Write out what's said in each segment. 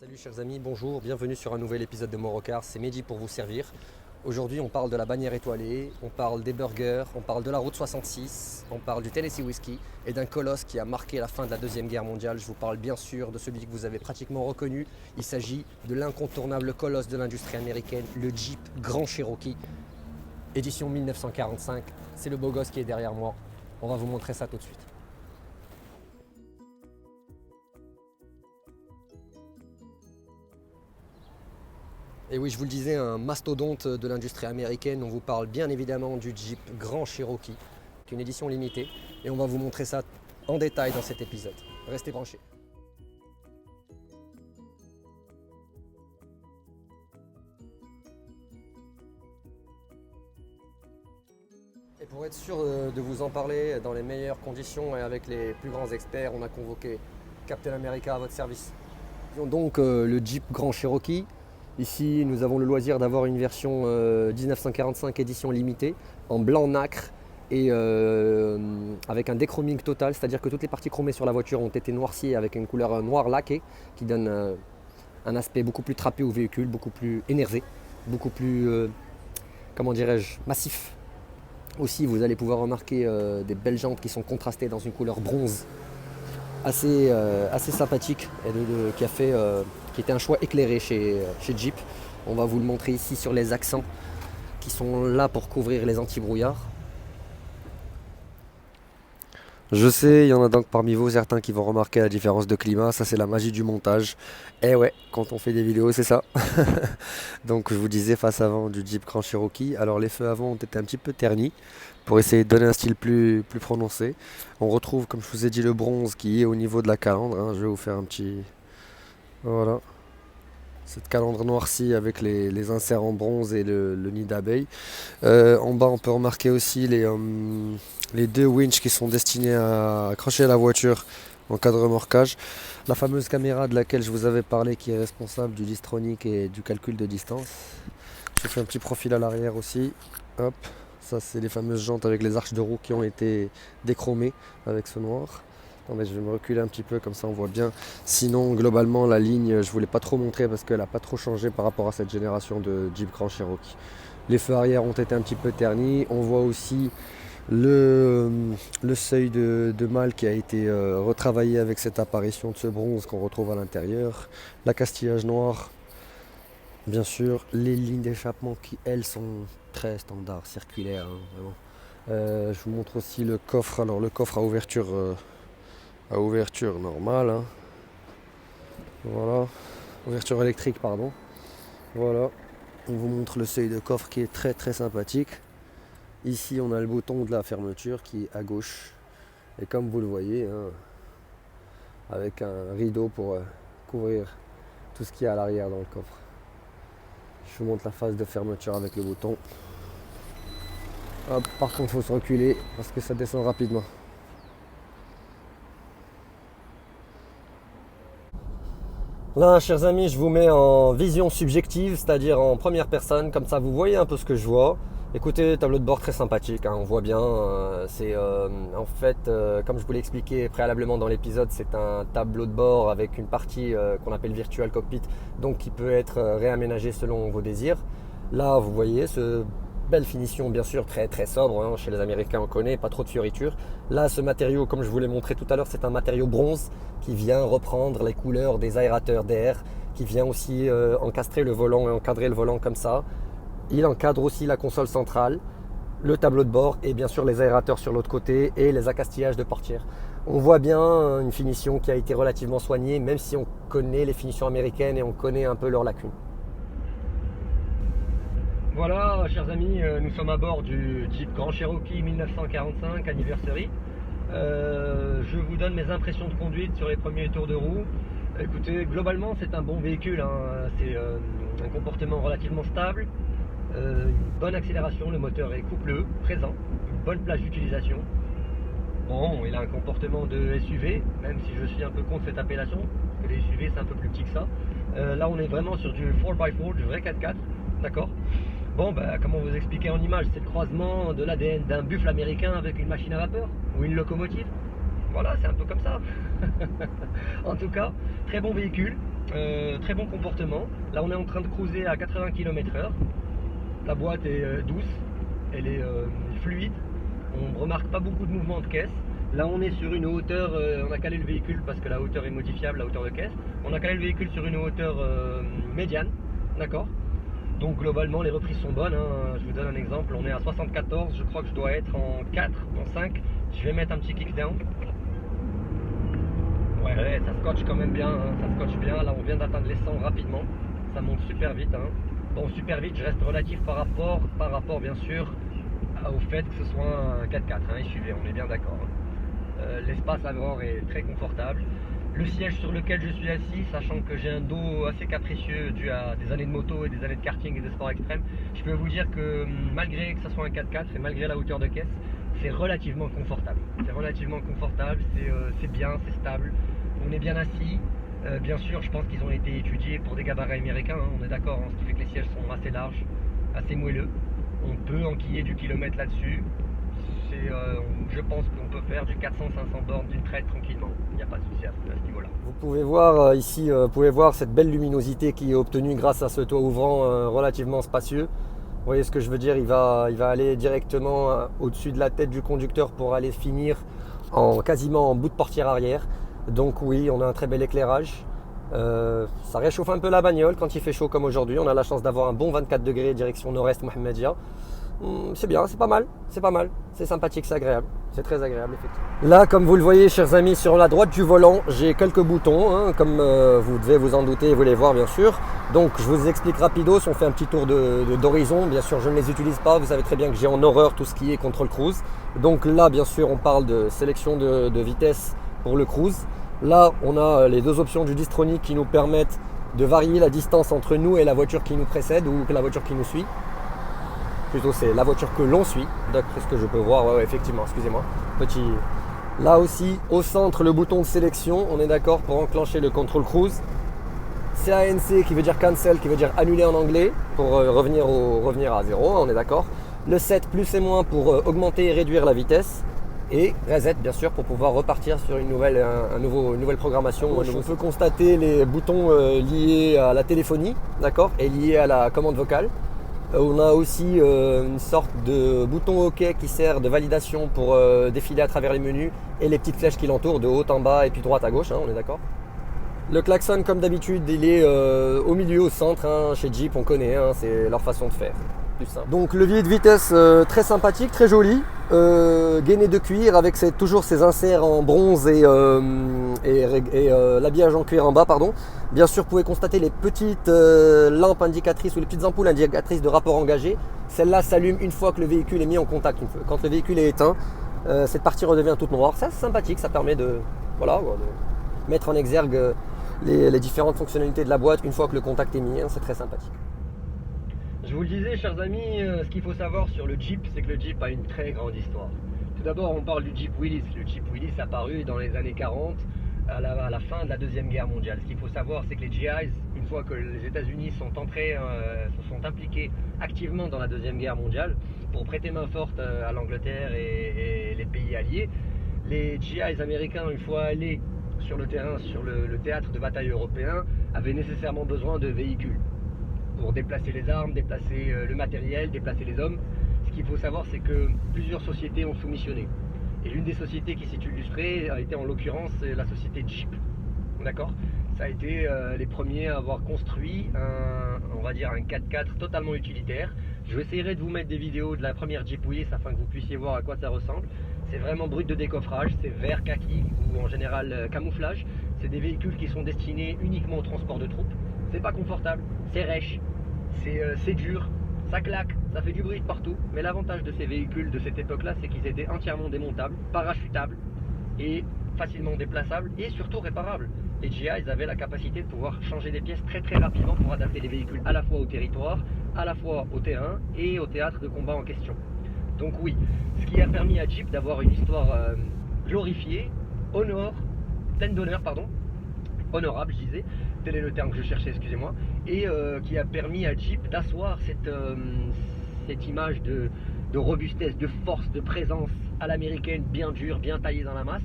Salut chers amis, bonjour, bienvenue sur un nouvel épisode de Morocars, c'est Mehdi pour vous servir. Aujourd'hui on parle de la bannière étoilée, on parle des burgers, on parle de la route 66, on parle du Tennessee Whiskey et d'un colosse qui a marqué la fin de la Deuxième Guerre mondiale. Je vous parle bien sûr de celui que vous avez pratiquement reconnu, il s'agit de l'incontournable colosse de l'industrie américaine, le Jeep Grand Cherokee, édition 1945. C'est le beau gosse qui est derrière moi, on va vous montrer ça tout de suite. Et oui, je vous le disais, un mastodonte de l'industrie américaine. On vous parle bien évidemment du Jeep Grand Cherokee, qui est une édition limitée. Et on va vous montrer ça en détail dans cet épisode. Restez branchés. Et pour être sûr de vous en parler dans les meilleures conditions et avec les plus grands experts, on a convoqué Captain America à votre service. Donc le Jeep Grand Cherokee. Ici, nous avons le loisir d'avoir une version 1945 édition limitée en blanc nacre et avec un déchroming total, c'est-à-dire que toutes les parties chromées sur la voiture ont été noircies avec une couleur noire laquée qui donne un aspect beaucoup plus trapé au véhicule, beaucoup plus énervé, beaucoup plus, comment dirais-je, massif. Aussi, vous allez pouvoir remarquer des belles jantes qui sont contrastées dans une couleur bronze assez sympathique et qui était un choix éclairé chez Jeep. On va vous le montrer ici sur les accents qui sont là pour couvrir les anti-brouillards. Je sais, il y en a donc parmi vous certains qui vont remarquer la différence de climat, ça c'est la magie du montage. Et ouais, quand on fait des vidéos c'est ça. Donc je vous disais face avant du Jeep Grand Cherokee, alors les feux avant ont été un petit peu ternis pour essayer de donner un style plus prononcé. On retrouve comme je vous ai dit le bronze qui est au niveau de la calandre, hein. Je vais vous faire un petit... Voilà. Cette calandre noircie avec les inserts en bronze et le nid d'abeille. En bas on peut remarquer aussi les deux winches qui sont destinés à accrocher la voiture en cas de remorquage. La fameuse caméra de laquelle je vous avais parlé qui est responsable du distronique et du calcul de distance. J'ai fait un petit profil à l'arrière aussi. Hop, ça c'est les fameuses jantes avec les arches de roue qui ont été déchromées avec ce noir. Attendez, je vais me reculer un petit peu comme ça on voit bien. Sinon globalement la ligne je voulais pas trop montrer parce qu'elle n'a pas trop changé par rapport à cette génération de Jeep Grand Cherokee. Les feux arrière ont été un petit peu ternis. On voit aussi le seuil de malle qui a été retravaillé avec cette apparition de ce bronze qu'on retrouve à l'intérieur. L'accastillage noir, bien sûr. Les lignes d'échappement qui elles sont très standards, circulaires, hein, vraiment. Je vous montre aussi le coffre. Alors le coffre à ouverture normale, hein. Voilà, ouverture électrique pardon. Voilà, on vous montre le seuil de coffre qui est très sympathique. Ici on a le bouton de la fermeture qui est à gauche et comme vous le voyez, hein, avec un rideau pour couvrir tout ce qu'il y a à l'arrière dans le coffre. Je vous montre la phase de fermeture avec le bouton. Hop, par contre il faut se reculer parce que ça descend rapidement. Là, chers amis, je vous mets en vision subjective, c'est-à-dire en première personne, comme ça vous voyez un peu ce que je vois. Écoutez, tableau de bord très sympathique, hein, on voit bien, en fait, comme je vous l'ai expliqué préalablement dans l'épisode, c'est un tableau de bord avec une partie qu'on appelle Virtual Cockpit, donc qui peut être réaménagé selon vos désirs. Là, vous voyez ce belle finition, bien sûr, très sobre, hein, chez les Américains on connaît, pas trop de fioritures. Là, ce matériau, comme je vous l'ai montré tout à l'heure, c'est un matériau bronze qui vient reprendre les couleurs des aérateurs d'air, qui vient aussi encastrer le volant et encadrer le volant comme ça. Il encadre aussi la console centrale, le tableau de bord et bien sûr les aérateurs sur l'autre côté et les accastillages de portières. On voit bien une finition qui a été relativement soignée, même si on connaît les finitions américaines et on connaît un peu leurs lacunes. Voilà, chers amis, nous sommes à bord du Jeep Grand Cherokee 1945 Anniversary. Je vous donne mes impressions de conduite sur les premiers tours de roue. Écoutez, globalement c'est un bon véhicule, hein. C'est un comportement relativement stable, une bonne accélération, le moteur est coupleux, présent, une bonne plage d'utilisation. Bon, il a un comportement de SUV, même si je suis un peu contre cette appellation, parce que les SUV c'est un peu plus petit que ça. Là on est vraiment sur du 4x4, du vrai 4x4, d'accord. Bon, bah, comment vous expliquer en image, c'est le croisement de l'ADN d'un buffle américain avec une machine à vapeur ou une locomotive. Voilà, c'est un peu comme ça. En tout cas, très bon véhicule. très bon comportement. Là on est en train de cruiser à 80 km/h. La boîte est douce, elle est fluide, on ne remarque pas beaucoup de mouvements de caisse. Là on est sur une hauteur, on a calé le véhicule parce que la hauteur est modifiable, la hauteur de caisse. On a calé le véhicule sur une hauteur médiane, d'accord. Donc globalement les reprises sont bonnes, hein. Je vous donne un exemple, on est à 74, je crois que je dois être en 4, en 5. Je vais mettre un petit kickdown. Ouais, ça scotche quand même bien, hein. Ça scotche bien. Là on vient d'atteindre les 100 rapidement, ça monte super vite, hein. Bon, super vite, je reste relatif par rapport bien sûr au fait que ce soit un 4x4, hein, SUV, on est bien d'accord, hein. L'espace avant est très confortable. Le siège sur lequel je suis assis, sachant que j'ai un dos assez capricieux dû à des années de moto et des années de karting et de sport extrême, je peux vous dire que malgré que ce soit un 4x4 et malgré la hauteur de caisse, c'est relativement confortable. C'est relativement confortable, c'est bien, c'est stable, on est bien assis. Bien sûr, je pense qu'ils ont été étudiés pour des gabarits américains, hein, on est d'accord, hein, ce qui fait que les sièges sont assez larges, assez moelleux. On peut enquiller du kilomètre là-dessus. Je pense qu'on peut faire du 400-500 bornes d'une traite tranquillement. Il n'y a pas de souci à ce niveau-là. Vous pouvez voir ici, vous pouvez voir cette belle luminosité qui est obtenue grâce à ce toit ouvrant relativement spacieux. Vous voyez ce que je veux dire, il va aller directement au-dessus de la tête du conducteur pour aller finir quasiment en bout de portière arrière. Donc oui, on a un très bel éclairage. Ça réchauffe un peu la bagnole quand il fait chaud comme aujourd'hui. On a la chance d'avoir un bon 24 degrés direction nord-est Mohammedia. C'est bien, c'est pas mal, c'est sympathique, c'est agréable, c'est très agréable effectivement. Là, comme vous le voyez chers amis, sur la droite du volant, j'ai quelques boutons, hein, comme vous devez vous en douter et vous les voir bien sûr. Donc je vous explique rapidos, on fait un petit tour d'horizon, bien sûr je ne les utilise pas, vous savez très bien que j'ai en horreur tout ce qui est contrôle cruise. Donc là bien sûr on parle de sélection de vitesse pour le cruise. Là on a les deux options du Distronic qui nous permettent de varier la distance entre nous et la voiture qui nous précède ou la voiture qui nous suit. Plutôt c'est la voiture que l'on suit, d'après ce que je peux voir, ouais, effectivement, excusez-moi. Là aussi, au centre, le bouton de sélection, on est d'accord pour enclencher le control cruise. CANC qui veut dire cancel, qui veut dire annuler en anglais, pour revenir à 0, on est d'accord. Le 7 plus et moins pour augmenter et réduire la vitesse. Et reset bien sûr pour pouvoir repartir sur une nouvelle programmation. On peut constater les boutons liés à la téléphonie, d'accord, et liés à la commande vocale. On a aussi une sorte de bouton OK qui sert de validation pour défiler à travers les menus et les petites flèches qui l'entourent de haut en bas et puis droite à gauche, hein, on est d'accord. Le klaxon comme d'habitude il est au milieu, au centre, hein, chez Jeep on connaît, hein, c'est leur façon de faire. Donc levier de vitesse très sympathique, très joli, gainé de cuir avec toujours ces inserts en bronze et l'habillage en cuir en bas, pardon. Bien sûr, vous pouvez constater les petites lampes indicatrices ou les petites ampoules indicatrices de rapport engagé. Celle-là s'allume une fois que le véhicule est mis en contact. Quand le véhicule est éteint, cette partie redevient toute noire. Ça, c'est sympathique, ça permet de mettre en exergue les différentes fonctionnalités de la boîte une fois que le contact est mis, hein, c'est très sympathique. Je vous le disais, chers amis, ce qu'il faut savoir sur le Jeep, c'est que le Jeep a une très grande histoire. Tout d'abord, on parle du Jeep Willys. Le Jeep Willys apparu dans les années 40, à la fin de la Deuxième Guerre mondiale. Ce qu'il faut savoir, c'est que les GIs, une fois que les États-Unis sont impliqués activement dans la Deuxième Guerre mondiale, pour prêter main forte à l'Angleterre et les pays alliés, les GIs américains, une fois allés sur le terrain, sur le théâtre de bataille européen, avaient nécessairement besoin de véhicules pour déplacer les armes, déplacer le matériel, déplacer les hommes. Ce qu'il faut savoir, c'est que plusieurs sociétés ont soumissionné. Et l'une des sociétés qui s'est illustrée a été en l'occurrence la société Jeep. D'accord ? Ça a été les premiers à avoir construit on va dire un 4x4 totalement utilitaire. Je vais essayer de vous mettre des vidéos de la première Jeep Willys afin que vous puissiez voir à quoi ça ressemble. C'est vraiment brut de décoffrage, c'est vert kaki ou en général camouflage. C'est des véhicules qui sont destinés uniquement au transport de troupes. C'est pas confortable, c'est rêche, c'est dur, ça claque, ça fait du bruit de partout. Mais l'avantage de ces véhicules de cette époque-là, c'est qu'ils étaient entièrement démontables, parachutables et facilement déplaçables et surtout réparables. Les GI avaient la capacité de pouvoir changer des pièces très très rapidement pour adapter les véhicules à la fois au territoire, à la fois au terrain et au théâtre de combat en question. Donc oui, ce qui a permis à Jeep d'avoir une histoire glorifiée, pleine d'honneur, honorable je disais, tel est le terme que je cherchais, excusez-moi, et qui a permis à Jeep d'asseoir cette image de robustesse, de force, de présence à l'américaine, bien dure, bien taillée dans la masse.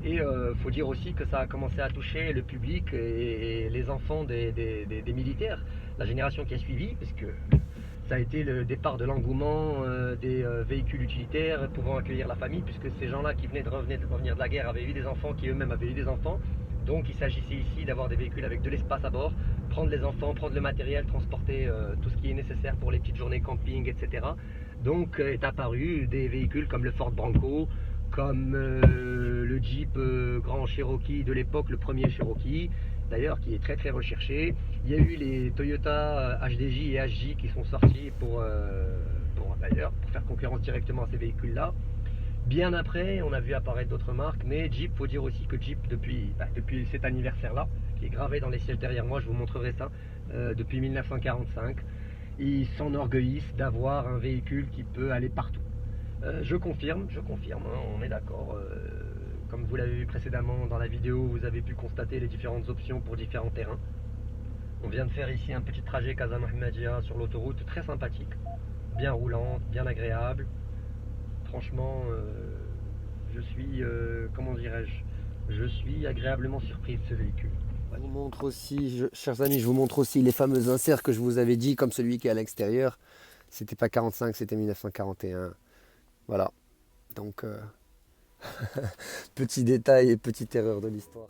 Et faut dire aussi que ça a commencé à toucher le public et les enfants des militaires, la génération qui a suivi, puisque ça a été le départ de l'engouement des véhicules utilitaires pouvant accueillir la famille, puisque ces gens-là qui venaient de revenir de la guerre avaient eu des enfants, qui eux-mêmes avaient eu des enfants. Donc il s'agissait ici d'avoir des véhicules avec de l'espace à bord, prendre les enfants, prendre le matériel, transporter tout ce qui est nécessaire pour les petites journées camping, etc. Donc est apparu des véhicules comme le Ford Bronco, comme le Jeep Grand Cherokee de l'époque, le premier Cherokee, d'ailleurs qui est très très recherché. Il y a eu les Toyota HDJ et HJ qui sont sortis d'ailleurs pour faire concurrence directement à ces véhicules-là. Bien après, on a vu apparaître d'autres marques, mais Jeep, faut dire aussi que Jeep, depuis cet anniversaire-là, qui est gravé dans les sièges derrière moi, je vous montrerai ça, depuis 1945, ils s'enorgueillissent d'avoir un véhicule qui peut aller partout. Je confirme, hein, on est d'accord. Comme vous l'avez vu précédemment dans la vidéo, vous avez pu constater les différentes options pour différents terrains. On vient de faire ici un petit trajet Casa Mohammedia sur l'autoroute, très sympathique, bien roulante, bien agréable. Franchement, je suis, comment dirais-je, je suis agréablement surpris de ce véhicule. Je vous montre aussi, chers amis, je vous montre aussi les fameux inserts que je vous avais dit, comme celui qui est à l'extérieur. C'était pas 45, c'était 1941. Voilà. Donc, petit détail et petite erreur de l'histoire.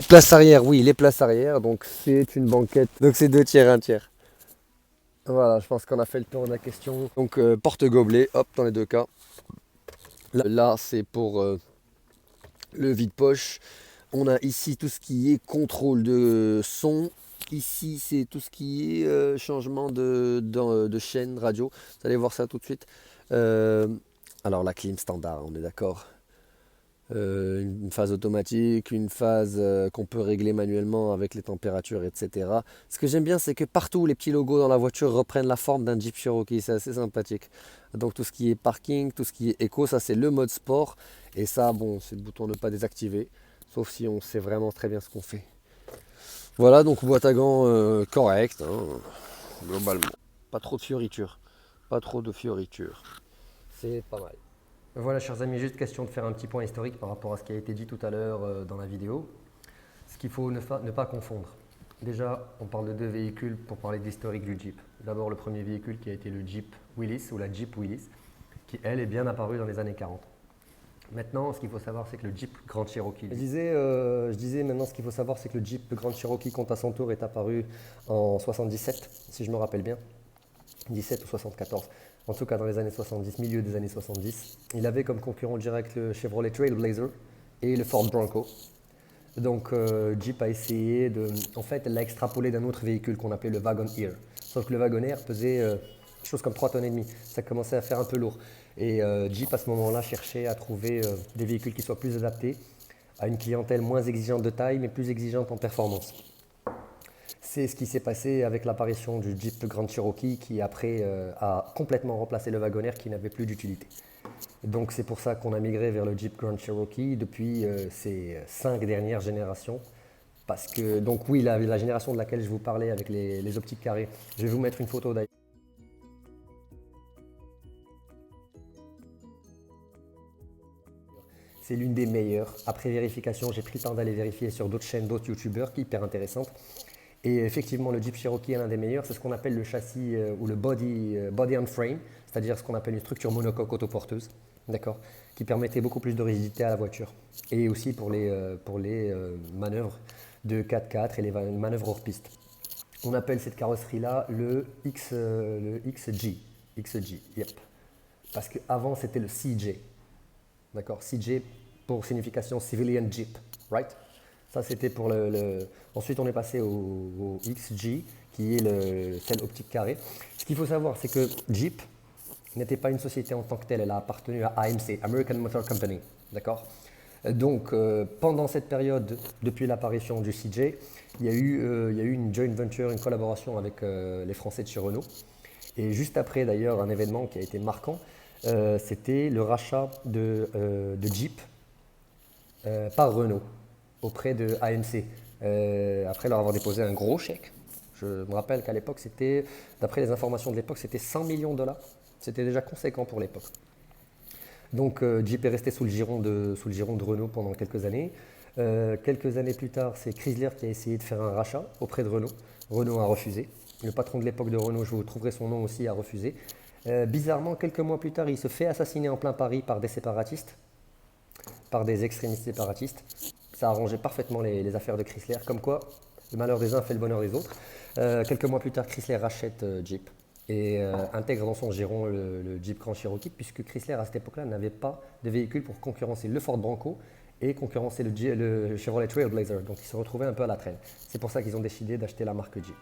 Place arrière, oui, les places arrière. Donc, c'est une banquette. Donc, c'est 2 tiers, 1 tiers. Voilà, je pense qu'on a fait le tour de la question. Donc, porte-gobelet, hop, dans les 2 cas. Là, c'est pour le vide-poche. On a ici tout ce qui est contrôle de son. Ici, c'est tout ce qui est changement de chaîne radio. Vous allez voir ça tout de suite. Euh, alors, la clim standard, on est d'accord. Une phase automatique, une phase qu'on peut régler manuellement avec les températures, etc. Ce que j'aime bien, c'est que partout, les petits logos dans la voiture reprennent la forme d'un Jeep Cherokee. C'est assez sympathique. Donc, tout ce qui est parking, tout ce qui est éco, ça, c'est le mode sport. Et ça, bon, c'est le bouton ne pas désactiver. Sauf si on sait vraiment très bien ce qu'on fait. Voilà, donc boîte à gants correcte, hein, globalement. Pas trop de fioritures. Pas trop de fioritures. C'est pas mal. Voilà, chers amis, juste question de faire un petit point historique par rapport à ce qui a été dit tout à l'heure dans la vidéo. Ce qu'il faut ne pas confondre. Déjà, on parle de 2 véhicules pour parler de l'historique du Jeep. D'abord, le premier véhicule qui a été le Jeep Willys ou la Jeep Willys, qui elle est bien apparue dans les années 40. Maintenant, ce qu'il faut savoir, c'est que le Jeep Grand Cherokee. Je disais maintenant, ce qu'il faut savoir, c'est que le Jeep Grand Cherokee, quant à son tour, est apparu en 77, si je me rappelle bien, 17 ou 74. En tout cas, dans les années 70, milieu des années 70. Il avait comme concurrent direct le Chevrolet Trailblazer et le Ford Bronco. Donc, Jeep a essayé de. En fait, elle l'a extrapolé d'un autre véhicule qu'on appelait le Wagon Air. Sauf que le Wagon Air pesait quelque chose comme 3,5 tonnes. Ça commençait à faire un peu lourd. Et Jeep, à ce moment-là, cherchait à trouver des véhicules qui soient plus adaptés à une clientèle moins exigeante de taille, mais plus exigeante en performance. C'est ce qui s'est passé avec l'apparition du Jeep Grand Cherokee qui après a complètement remplacé le Wagoner qui n'avait plus d'utilité. Donc c'est pour ça qu'on a migré vers le Jeep Grand Cherokee depuis ces 5 dernières générations. Parce que, donc oui, la génération de laquelle je vous parlais avec les optiques carrées, je vais vous mettre une photo d'ailleurs. C'est l'une des meilleures. Après vérification, j'ai pris le temps d'aller vérifier sur d'autres chaînes, d'autres youtubeurs, qui est hyper intéressante. Et effectivement, le Jeep Cherokee est l'un des meilleurs. C'est ce qu'on appelle le châssis ou le body on frame, c'est-à-dire ce qu'on appelle une structure monocoque autoporteuse, d'accord, qui permettait beaucoup plus de rigidité à la voiture. Et aussi pour les manœuvres de 4x4 et les manœuvres hors piste. On appelle cette carrosserie-là le XG. XG, yep. Parce qu'avant, c'était le CJ. D'accord, CJ pour signification Civilian Jeep, right? Ça, c'était pour Ensuite, on est passé au XG, qui est celle optique carré. Ce qu'il faut savoir, c'est que Jeep n'était pas une société en tant que telle. Elle a appartenu à AMC, American Motor Company. D'accord. Donc, pendant cette période, depuis l'apparition du CJ, il y a eu une joint venture, une collaboration avec les Français de chez Renault. Et juste après, d'ailleurs, un événement qui a été marquant, c'était le rachat de Jeep par Renault auprès de AMC. après leur avoir déposé un gros chèque. Je me rappelle qu'à l'époque, d'après les informations de l'époque, c'était 100 millions de dollars. C'était déjà conséquent pour l'époque. Donc Jeep est resté sous le giron de Renault pendant quelques années. Quelques années plus tard, c'est Chrysler qui a essayé de faire un rachat auprès de Renault. Renault a refusé. Le patron de l'époque de Renault, je vous trouverai son nom aussi, a refusé. Bizarrement, quelques mois plus tard, il se fait assassiner en plein Paris par des séparatistes, par des extrémistes séparatistes. Ça arrangeait parfaitement les affaires de Chrysler, comme quoi le malheur des uns fait le bonheur des autres. Quelques mois plus tard, Chrysler rachète Jeep et intègre dans son giron le Jeep Grand Cherokee, puisque Chrysler à cette époque-là n'avait pas de véhicule pour concurrencer le Ford Bronco et concurrencer le Chevrolet Trailblazer. Donc ils se retrouvaient un peu à la traîne. C'est pour ça qu'ils ont décidé d'acheter la marque Jeep.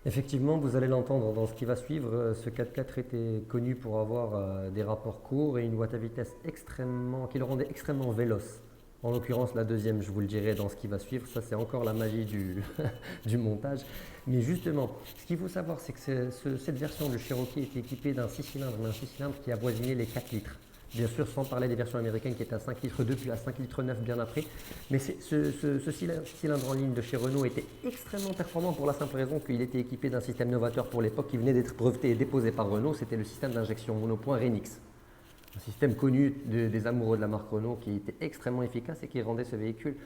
Effectivement, vous allez l'entendre dans ce qui va suivre, ce 4x4 était connu pour avoir des rapports courts et une boîte à vitesse qui le rendait extrêmement véloce. En l'occurrence, la deuxième, je vous le dirai dans ce qui va suivre, ça c'est encore la magie du montage. Mais justement, ce qu'il faut savoir, c'est que cette version de Cherokee était équipée d'un 6 cylindres qui avoisinait les 4 litres. Bien sûr, sans parler des versions américaines qui étaient à 5 litres 2 puis à 5 litres 9 bien après. Mais ce cylindre en ligne de chez Renault était extrêmement performant pour la simple raison qu'il était équipé d'un système novateur pour l'époque qui venait d'être breveté et déposé par Renault. C'était le système d'injection monopoint Renix. Un système connu des amoureux de la marque Renault qui était extrêmement efficace et qui rendait ce véhicule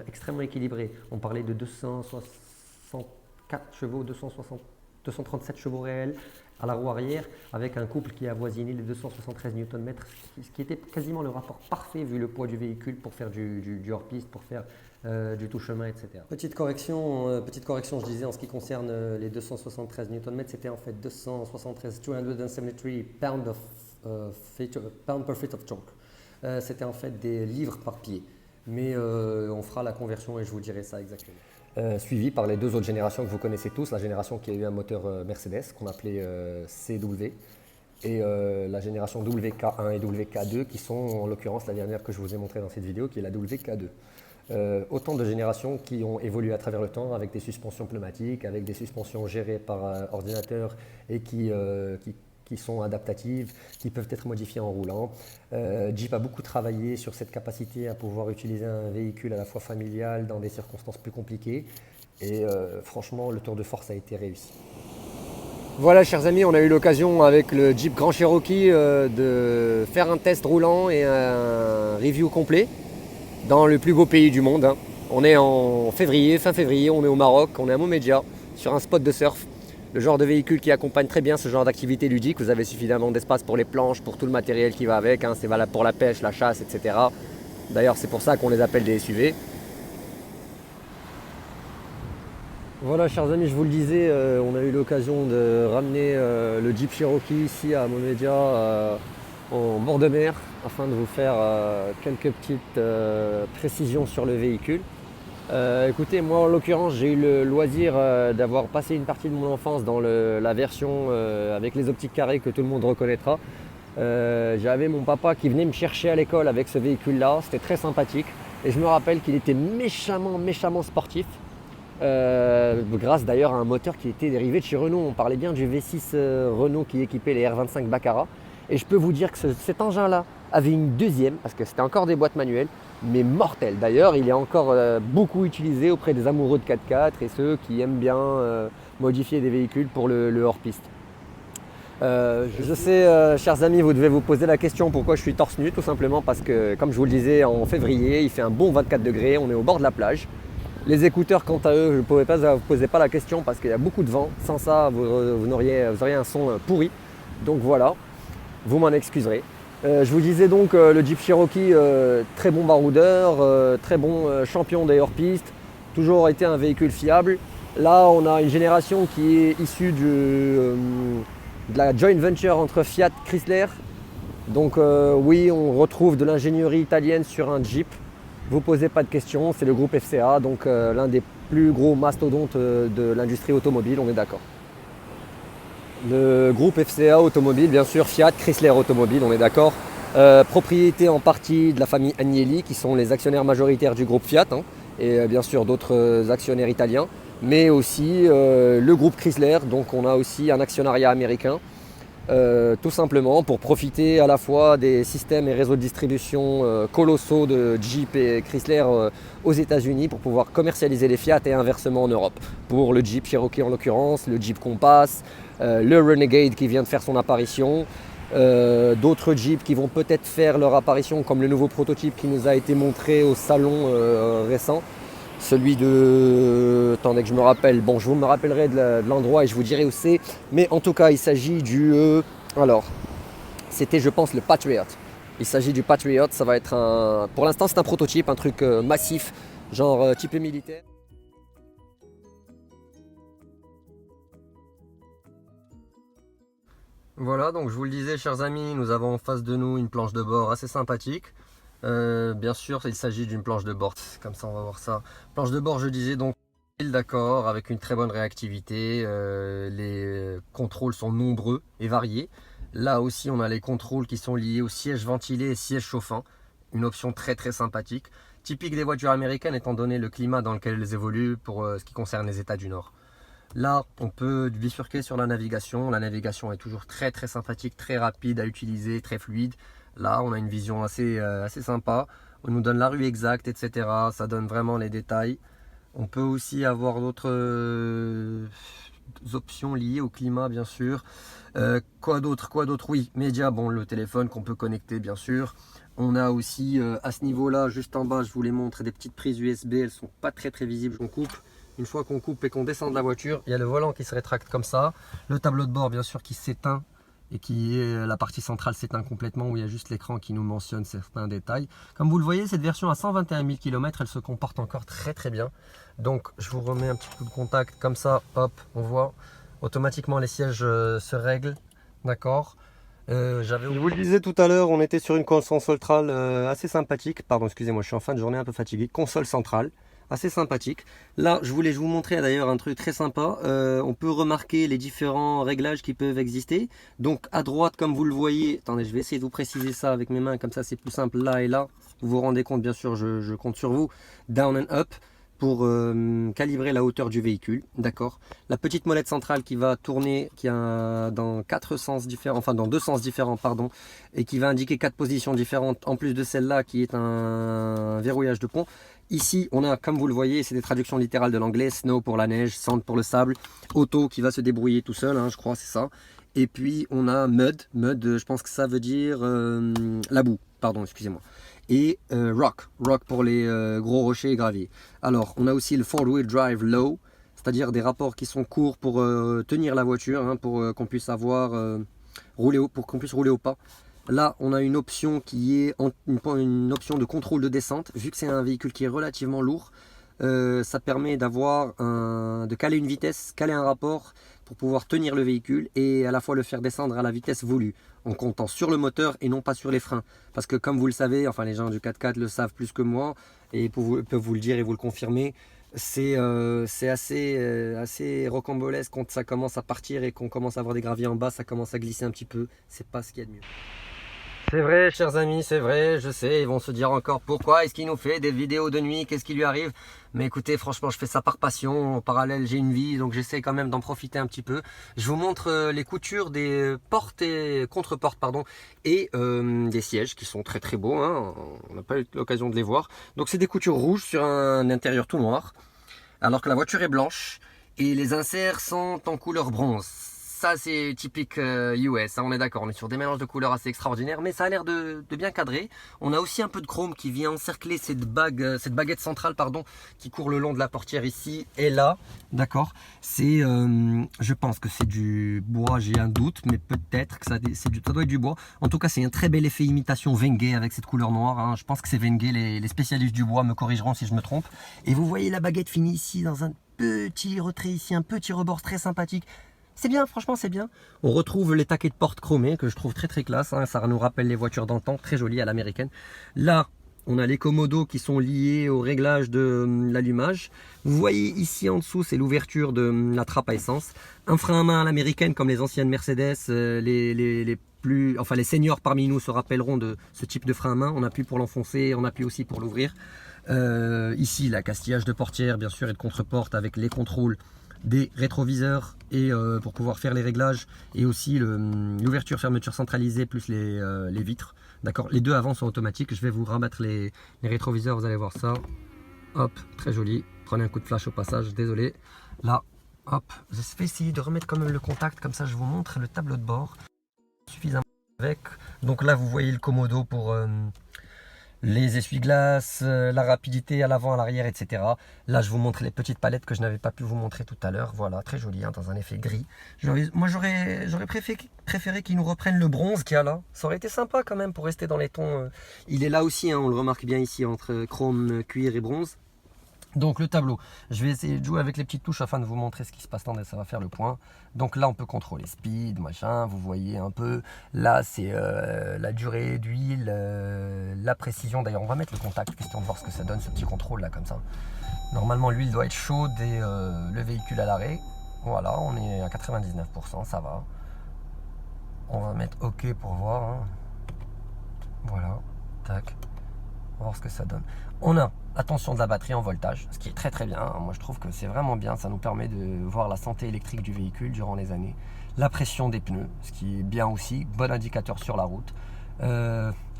extrêmement équilibré. On parlait de 264 chevaux, 237 chevaux réels à la roue arrière avec un couple qui avoisinait les 273 Nm, ce qui était quasiment le rapport parfait vu le poids du véhicule pour faire du hors-piste, pour faire du tout-chemin, etc. Petite correction, je disais en ce qui concerne les 273 Nm, c'était en fait 273 pounds per feet of torque. C'était en fait des livres par pied, mais on fera la conversion et je vous dirai ça exactement. Suivi par les deux autres générations que vous connaissez tous, la génération qui a eu un moteur Mercedes qu'on appelait CW et la génération WK1 et WK2 qui sont en l'occurrence la dernière que je vous ai montrée dans cette vidéo qui est la WK2. Autant de générations qui ont évolué à travers le temps avec des suspensions pneumatiques, avec des suspensions gérées par ordinateur et qui sont adaptatives, qui peuvent être modifiées en roulant. Jeep a beaucoup travaillé sur cette capacité à pouvoir utiliser un véhicule à la fois familial dans des circonstances plus compliquées et franchement le tour de force a été réussi. Voilà chers amis, on a eu l'occasion avec le Jeep Grand Cherokee de faire un test roulant et un review complet dans le plus beau pays du monde. On est en février, fin février, on est au Maroc, on est à Momédia sur un spot de surf. Le genre de véhicule qui accompagne très bien ce genre d'activité ludique. Vous avez suffisamment d'espace pour les planches, pour tout le matériel qui va avec. C'est valable pour la pêche, la chasse, etc. D'ailleurs, c'est pour ça qu'on les appelle des SUV. Voilà, chers amis, je vous le disais, on a eu l'occasion de ramener le Jeep Cherokee ici à Momédia en bord de mer afin de vous faire quelques petites précisions sur le véhicule. Écoutez, moi en l'occurrence j'ai eu le loisir d'avoir passé une partie de mon enfance dans la version avec les optiques carrées que tout le monde reconnaîtra. J'avais mon papa qui venait me chercher à l'école avec ce véhicule là, c'était très sympathique et je me rappelle qu'il était méchamment sportif grâce d'ailleurs à un moteur qui était dérivé de chez Renault. On parlait bien du V6 Renault qui équipait les R25 Baccarat et je peux vous dire que cet engin là avait une deuxième parce que c'était encore des boîtes manuelles mais mortel. D'ailleurs, il est encore beaucoup utilisé auprès des amoureux de 4x4 et ceux qui aiment bien modifier des véhicules pour le hors-piste. Je sais, chers amis, vous devez vous poser la question pourquoi je suis torse nu, tout simplement parce que, comme je vous le disais, en février, il fait un bon 24 degrés, on est au bord de la plage. Les écouteurs, quant à eux, je ne vous posez pas la question parce qu'il y a beaucoup de vent. Sans ça, vous auriez un son pourri. Donc voilà, vous m'en excuserez. Je vous disais donc le Jeep Cherokee, très bon baroudeur, très bon champion des hors-pistes, toujours été un véhicule fiable. Là, on a une génération qui est issue de la joint venture entre Fiat et Chrysler. Donc oui, on retrouve de l'ingénierie italienne sur un Jeep. Vous posez pas de questions, c'est le groupe FCA, donc l'un des plus gros mastodontes de l'industrie automobile, on est d'accord. Le groupe FCA Automobile, bien sûr, Fiat, Chrysler Automobile, on est d'accord. Propriété en partie de la famille Agnelli, qui sont les actionnaires majoritaires du groupe Fiat, et bien sûr d'autres actionnaires italiens, mais aussi le groupe Chrysler, donc on a aussi un actionnariat américain. tout simplement pour profiter à la fois des systèmes et réseaux de distribution colossaux de Jeep et Chrysler aux États-Unis pour pouvoir commercialiser les Fiat et inversement en Europe. Pour le Jeep Cherokee en l'occurrence, le Jeep Compass, le Renegade qui vient de faire son apparition, d'autres Jeeps qui vont peut-être faire leur apparition comme le nouveau prototype qui nous a été montré au salon récent. Celui de... Attendez que je me rappelle. Bon, je vous me rappellerai de l'endroit et je vous dirai où c'est. Mais en tout cas, il s'agit du... alors, c'était, je pense, le Patriot. Il s'agit du Patriot. Ça va être un... Pour l'instant, c'est un prototype, un truc massif, genre type militaire. Voilà, donc je vous le disais, chers amis, nous avons en face de nous une planche de bord assez sympathique. Bien sûr, il s'agit d'une planche de bord, comme ça on va voir ça. Planche de bord, je disais donc, d'accord, avec une très bonne réactivité. Les contrôles sont nombreux et variés. Là aussi, on a les contrôles qui sont liés au siège ventilé et siège chauffant. Une option très très sympathique, typique des voitures américaines étant donné le climat dans lequel elles évoluent pour ce qui concerne les États du Nord. Là, on peut bifurquer sur la navigation. La navigation est toujours très très sympathique, très rapide à utiliser, très fluide. Là, on a une vision assez sympa. On nous donne la rue exacte, etc. Ça donne vraiment les détails. On peut aussi avoir d'autres options liées au climat, bien sûr. Quoi d'autre? Oui, média, bon, le téléphone qu'on peut connecter, bien sûr. On a aussi, à ce niveau-là, juste en bas, je vous les montre, des petites prises USB. Elles sont pas très visibles. On coupe. Une fois qu'on coupe et qu'on descend de la voiture, il y a le volant qui se rétracte comme ça. Le tableau de bord, bien sûr, qui s'éteint et qui est la partie centrale s'éteint complètement où il y a juste l'écran qui nous mentionne certains détails. Comme vous le voyez, cette version à 121 000 km, elle se comporte encore très bien. Donc je vous remets un petit coup de contact comme ça, hop, on voit automatiquement les sièges se règlent, d'accord. Je vous le disais tout à l'heure, on était sur une console centrale assez sympathique. Pardon, excusez-moi, je suis en fin de journée un peu fatigué. Console centrale. Assez sympathique. Là, je voulais vous montrer d'ailleurs un truc très sympa. On peut remarquer les différents réglages qui peuvent exister. Donc à droite, comme vous le voyez, attendez, je vais essayer de vous préciser ça avec mes mains, comme ça c'est plus simple là et là. Vous vous rendez compte, bien sûr, je compte sur vous. Down and up pour calibrer la hauteur du véhicule, d'accord. La petite molette centrale qui va tourner, qui a dans quatre sens différents, enfin dans deux sens différents, pardon, et qui va indiquer quatre positions différentes, en plus de celle-là qui est un verrouillage de pont. Ici, on a, comme vous le voyez, c'est des traductions littérales de l'anglais, snow pour la neige, sand pour le sable, auto qui va se débrouiller tout seul, hein, je crois, c'est ça. Et puis on a mud, je pense que ça veut dire la boue, pardon, excusez-moi. Et rock pour les gros rochers et graviers. Alors, on a aussi le 4-wheel drive low, c'est-à-dire des rapports qui sont courts pour tenir la voiture, hein, pour qu'on puisse rouler au pas. Là, on a une option qui est une option de contrôle de descente. Vu que c'est un véhicule qui est relativement lourd, ça permet de caler une vitesse, caler un rapport pour pouvoir tenir le véhicule et à la fois le faire descendre à la vitesse voulue, en comptant sur le moteur et non pas sur les freins. Parce que comme vous le savez, enfin les gens du 4x4 le savent plus que moi, et peuvent vous le dire et vous le confirmer, c'est assez rocambolesque quand ça commence à partir et qu'on commence à avoir des graviers en bas, ça commence à glisser un petit peu, c'est pas ce qu'il y a de mieux. C'est vrai, chers amis, c'est vrai, je sais, ils vont se dire encore pourquoi est-ce qu'il nous fait des vidéos de nuit, qu'est-ce qui lui arrive? Mais écoutez, franchement, je fais ça par passion, en parallèle j'ai une vie, donc j'essaie quand même d'en profiter un petit peu. Je vous montre les coutures des portes et contre-portes, pardon, et des sièges qui sont très beaux, hein. On n'a pas eu l'occasion de les voir. Donc c'est des coutures rouges sur un intérieur tout noir, alors que la voiture est blanche, et les inserts sont en couleur bronze. Ça c'est typique US, hein, on est d'accord, on est sur des mélanges de couleurs assez extraordinaires, mais ça a l'air de bien cadrer. On a aussi un peu de chrome qui vient encercler cette baguette centrale, pardon, qui court le long de la portière ici et là, d'accord. C'est, je pense que c'est du bois, j'ai un doute, mais peut-être que ça doit être du bois. En tout cas, c'est un très bel effet imitation Wenge avec cette couleur noire, hein. Je pense que c'est Wenge, les spécialistes du bois me corrigeront si je me trompe. Et vous voyez la baguette finit ici dans un petit retrait ici, un petit rebord très sympathique. C'est bien, franchement c'est bien. On retrouve les taquets de porte chromés que je trouve très classe, hein. Ça nous rappelle les voitures d'antan, très jolies à l'américaine. Là, on a les commodos qui sont liés au réglage de l'allumage. Vous voyez ici en dessous, c'est l'ouverture de la trappe à essence. Un frein à main à l'américaine comme les anciennes Mercedes. Les seniors parmi nous se rappelleront de ce type de frein à main. On appuie pour l'enfoncer, on appuie aussi pour l'ouvrir. Ici, la castillage de portière, bien sûr, et de contre-porte avec les contrôles des rétroviseurs et pour pouvoir faire les réglages et aussi l'ouverture fermeture centralisée plus les vitres. D'accord, les deux avant sont automatiques. Je vais vous rabattre les rétroviseurs, vous allez voir ça. Hop, très joli. Prenez un coup de flash au passage, désolé. Là, hop, je vais essayer de remettre quand même le contact, comme ça je vous montre le tableau de bord suffisamment avec. Donc là, vous voyez le commodo pour les essuie-glaces, la rapidité à l'avant, à l'arrière, etc. Là, je vous montre les petites palettes que je n'avais pas pu vous montrer tout à l'heure. Voilà, très joli, hein, dans un effet gris. Moi, j'aurais préféré qu'ils nous reprennent le bronze qu'il y a là. Ça aurait été sympa quand même pour rester dans les tons. Il est là aussi, hein, on le remarque bien ici, entre chrome, cuir et bronze. Donc le tableau, je vais essayer de jouer avec les petites touches afin de vous montrer ce qui se passe là, ça va faire le point. Donc là on peut contrôler speed, machin, vous voyez un peu. Là c'est la durée d'huile, la précision. D'ailleurs on va mettre le contact, question de voir ce que ça donne ce petit contrôle là comme ça. Normalement l'huile doit être chaude et le véhicule à l'arrêt. Voilà, on est à 99%, ça va. On va mettre OK pour voir. Hein. Voilà, tac. On va voir ce que ça donne. On a attention de la batterie en voltage, ce qui est très très bien. Moi je trouve que c'est vraiment bien, ça nous permet de voir la santé électrique du véhicule durant les années. La pression des pneus, ce qui est bien aussi, bon indicateur sur la route.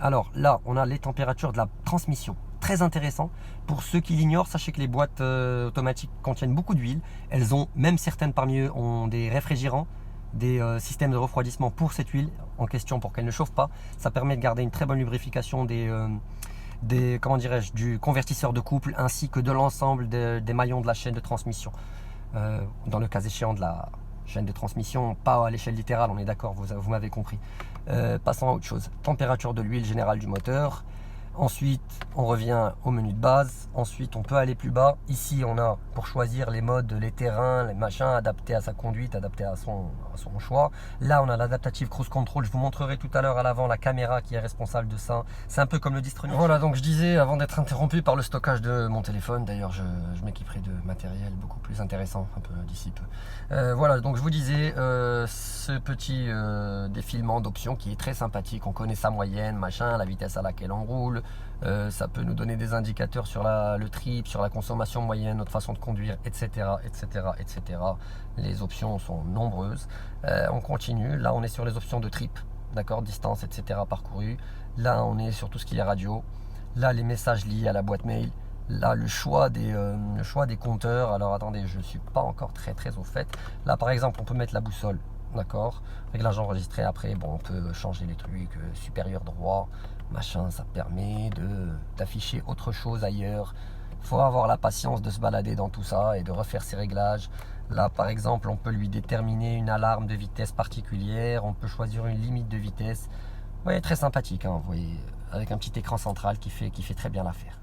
Alors là, on a les températures de la transmission. Très intéressant. Pour ceux qui l'ignorent, sachez que les boîtes automatiques contiennent beaucoup d'huile. Elles ont, même certaines parmi eux, ont des réfrigérants, des systèmes de refroidissement pour cette huile en question pour qu'elle ne chauffe pas. Ça permet de garder une très bonne lubrification comment dirais-je, du convertisseur de couple ainsi que de l'ensemble des maillons de la chaîne de transmission. Dans le cas échéant de la chaîne de transmission, pas à l'échelle littérale, on est d'accord, vous m'avez compris. Passons à autre chose. Température de l'huile générale du moteur. Ensuite, on revient au menu de base. Ensuite, on peut aller plus bas. Ici, on a pour choisir les modes, les terrains, les machins, adaptés à sa conduite, adaptés à son choix. Là, on a l'adaptative cruise control. Je vous montrerai tout à l'heure à l'avant la caméra qui est responsable de ça. C'est un peu comme le Distronic. Voilà, donc je disais, avant d'être interrompu par le stockage de mon téléphone, d'ailleurs, je m'équiperai de matériel beaucoup plus intéressant, un peu d'ici peu. Voilà, donc je vous disais, ce petit défilement d'options qui est très sympathique. On connaît sa moyenne, machin, la vitesse à laquelle on roule. Ça peut nous donner des indicateurs sur le trip, sur la consommation moyenne, notre façon de conduire, etc., etc., etc. Les options sont nombreuses. On continue. Là, on est sur les options de trip, d'accord, distance, etc., parcouru. Là, on est sur tout ce qui est radio. Là, les messages liés à la boîte mail. Là, le choix des compteurs. Alors, attendez, je ne suis pas encore très au fait. Là, par exemple, on peut mettre la boussole. D'accord. Réglage enregistré. Après, bon, on peut changer les trucs. Supérieur droit, machin. Ça permet d'afficher autre chose ailleurs. Il faut avoir la patience de se balader dans tout ça et de refaire ses réglages. Là, par exemple, on peut lui déterminer une alarme de vitesse particulière. On peut choisir une limite de vitesse. Vous voyez, très sympathique, hein, vous voyez, avec un petit écran central qui fait très bien l'affaire.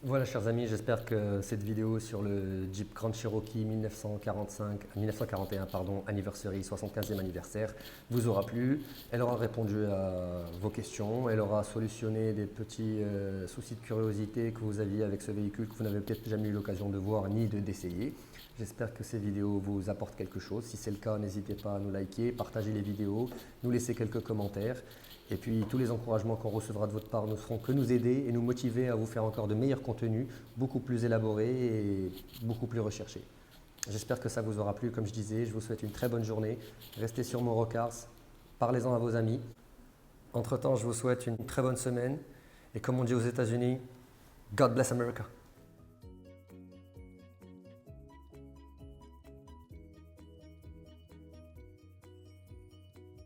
Voilà, chers amis, j'espère que cette vidéo sur le Jeep Grand Cherokee 1941 pardon, anniversary, 75e anniversaire, vous aura plu. Elle aura répondu à vos questions, elle aura solutionné des petits soucis de curiosité que vous aviez avec ce véhicule que vous n'avez peut-être jamais eu l'occasion de voir ni d'essayer. J'espère que ces vidéos vous apportent quelque chose. Si c'est le cas, n'hésitez pas à nous liker, partager les vidéos, nous laisser quelques commentaires. Et puis tous les encouragements qu'on recevra de votre part ne feront que nous aider et nous motiver à vous faire encore de meilleurs contenus, beaucoup plus élaborés et beaucoup plus recherchés. J'espère que ça vous aura plu. Comme je disais, je vous souhaite une très bonne journée. Restez sur Morocars, parlez-en à vos amis. Entre-temps, je vous souhaite une très bonne semaine. Et comme on dit aux États-Unis, God bless America.